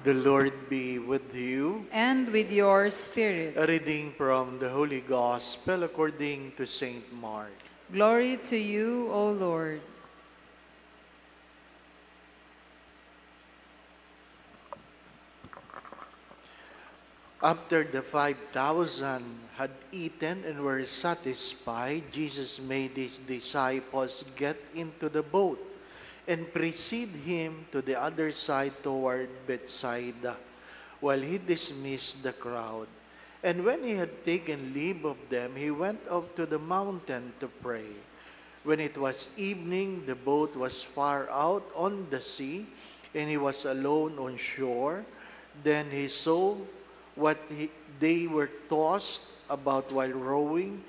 The Lord be with you. And with your spirit. A reading from the Holy Gospel according to Saint Mark. Glory to you, O Lord. After the 5,000 had eaten and were satisfied, Jesus made his disciples get into the boat and precede him to the other side toward Bethsaida, while he dismissed the crowd. And when he had taken leave of them, he went up to the mountain to pray. When it was evening, the boat was far out on the sea, and he was alone on shore. Then he saw they were tossed about while rowing,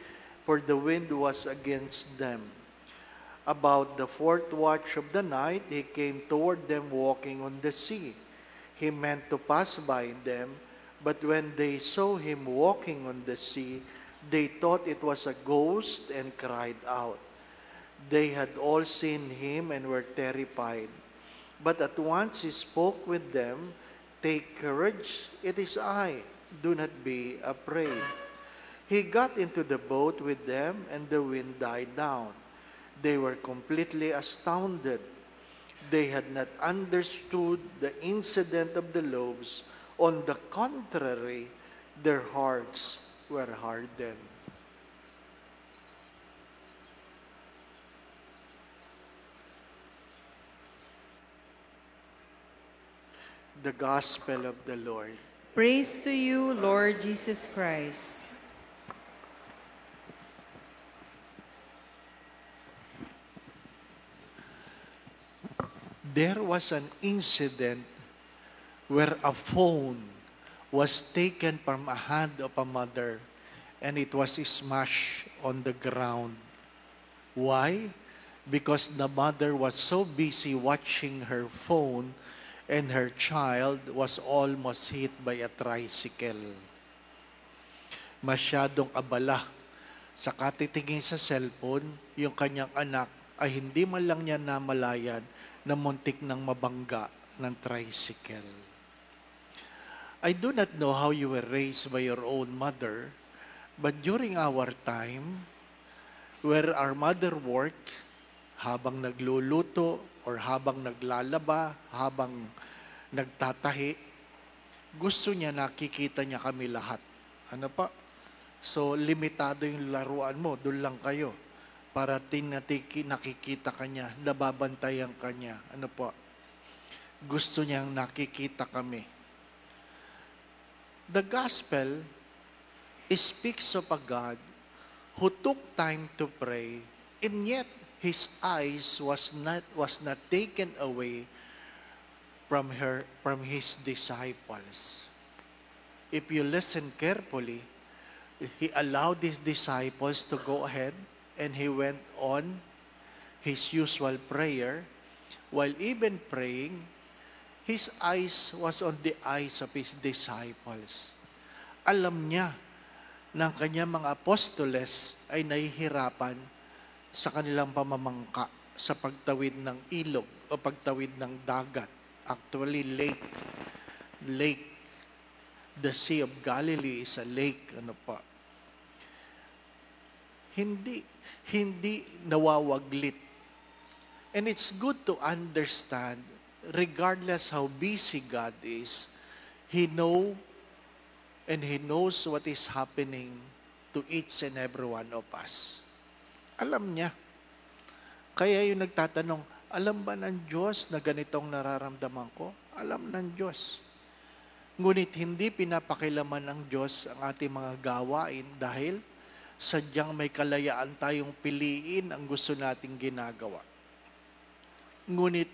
for the wind was against them. About the fourth watch of the night, he came toward them walking on the sea. He meant to pass by them, but when they saw him walking on the sea, they thought it was a ghost and cried out. They had all seen him and were terrified. But at once he spoke with them, "Take courage, it is I. Do not be afraid." He got into the boat with them, and the wind died down. They were completely astounded. They had not understood the incident of the loaves. On the contrary, their hearts were hardened. The Gospel of the Lord. Praise to you, Lord Jesus Christ. There was an incident where a phone was taken from a hand of a mother and it was smashed on the ground. Why? Because the mother was so busy watching her phone and her child was almost hit by a tricycle. Masyadong abala sa katitingin sa cellphone, yung kanyang anak ay hindi man lang niya namalayan na muntik nang mabangga ng tricycle. I do not know how you were raised by your own mother, but during our time, where our mother worked, habang nagluluto or habang naglalaba, habang nagtatahi, gusto niya nakikita niya kami lahat. Ano pa? So, limitado yung laruan mo, doon lang kayo. Para nakikita ka niya, nababantayan ka niya. Ano po? Gusto niyang nakikita kami. The Gospel speaks of a God who took time to pray, and yet his eyes was not taken away from his disciples. If you listen carefully, he allowed his disciples to go ahead and he went on his usual prayer. While even praying, his eyes was on the eyes of his disciples. Alam niya na ang kanyang mga apostoles ay nahihirapan sa kanilang pamamangka sa pagtawid ng ilog o pagtawid ng dagat. Actually, lake. The Sea of Galilee is a lake. Ano pa? Hindi nawawaglit. And it's good to understand, regardless how busy God is, He knows what is happening to each and every one of us. Alam niya. Kaya yung nagtatanong, alam ba ng Diyos na ganitong nararamdaman ko? Alam ng Diyos. Ngunit hindi pinapakilaman ng Diyos ang ating mga gawain dahil sadyang may kalayaan tayong piliin ang gusto nating ginagawa. Ngunit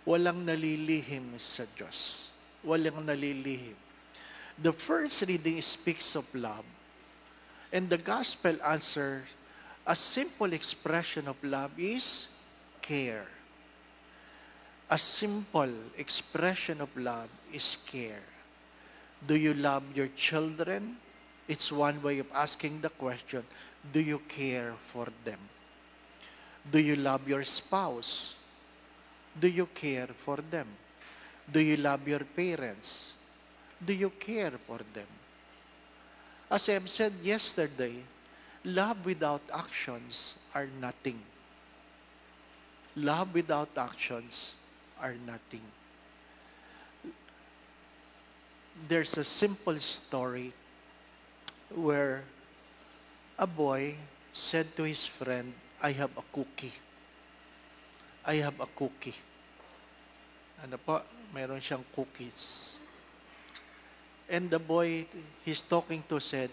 walang nalilihim sa Diyos. Walang nalilihim. The first reading speaks of love, and the gospel answer, a simple expression of love is care. A simple expression of love is care. Do you love your children? It's one way of asking the question, do you care for them? Do you love your spouse? Do you care for them? Do you love your parents? Do you care for them? As I've said yesterday, love without actions are nothing. Love without actions are nothing. There's a simple story where a boy said to his friend, I have a cookie. I have a cookie. Ano po? Meron siyang cookies. And the boy he's talking to said,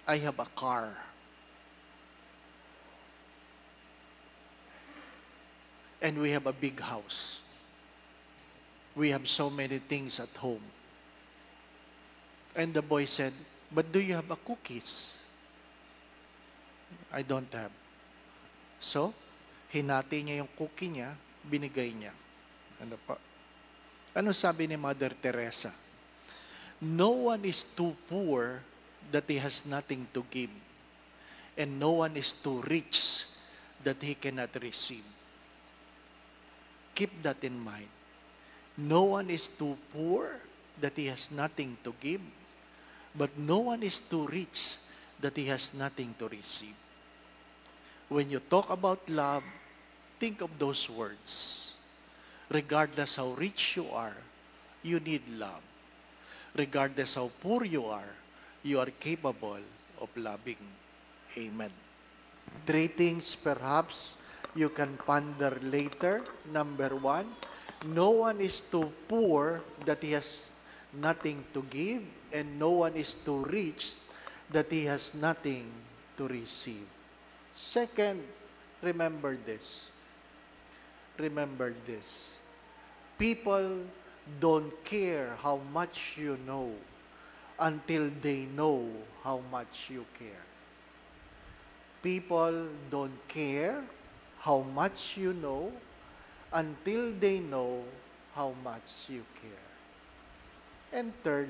I have a car. And we have a big house. We have so many things at home. And the boy said, but do you have a cookies? I don't have. So, hinati niya yung cookie niya, binigay niya. Ano pa? Ano sabi ni Mother Teresa? No one is too poor that he has nothing to give. And no one is too rich that he cannot receive. Keep that in mind. No one is too poor that he has nothing to give. But no one is too rich that he has nothing to receive. When you talk about love, think of those words. Regardless how rich you are, you need love. Regardless how poor you are capable of loving. Amen. 3 things perhaps you can ponder later. Number 1, no one is too poor that he has nothing to give, and no one is too rich that he has nothing to receive. Second, remember this. Remember this. People don't care how much you know until they know how much you care. People don't care how much you know until they know how much you care. And third,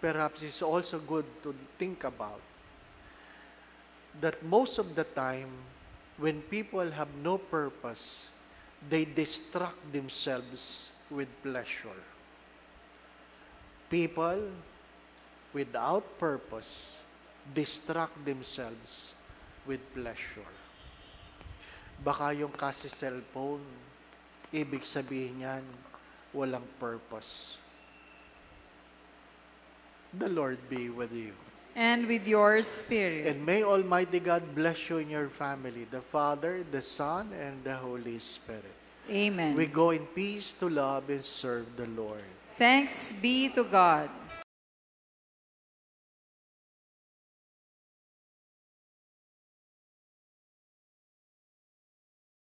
perhaps it's also good to think about that most of the time, when people have no purpose, they distract themselves with pleasure. People without purpose distract themselves with pleasure. Baka yung kasi cellphone, ibig sabihin yan, walang purpose. The Lord be with you. And with your spirit. And may Almighty God bless you and your family, the Father, the Son, and the Holy Spirit. Amen. We go in peace to love and serve the Lord. Thanks be to God.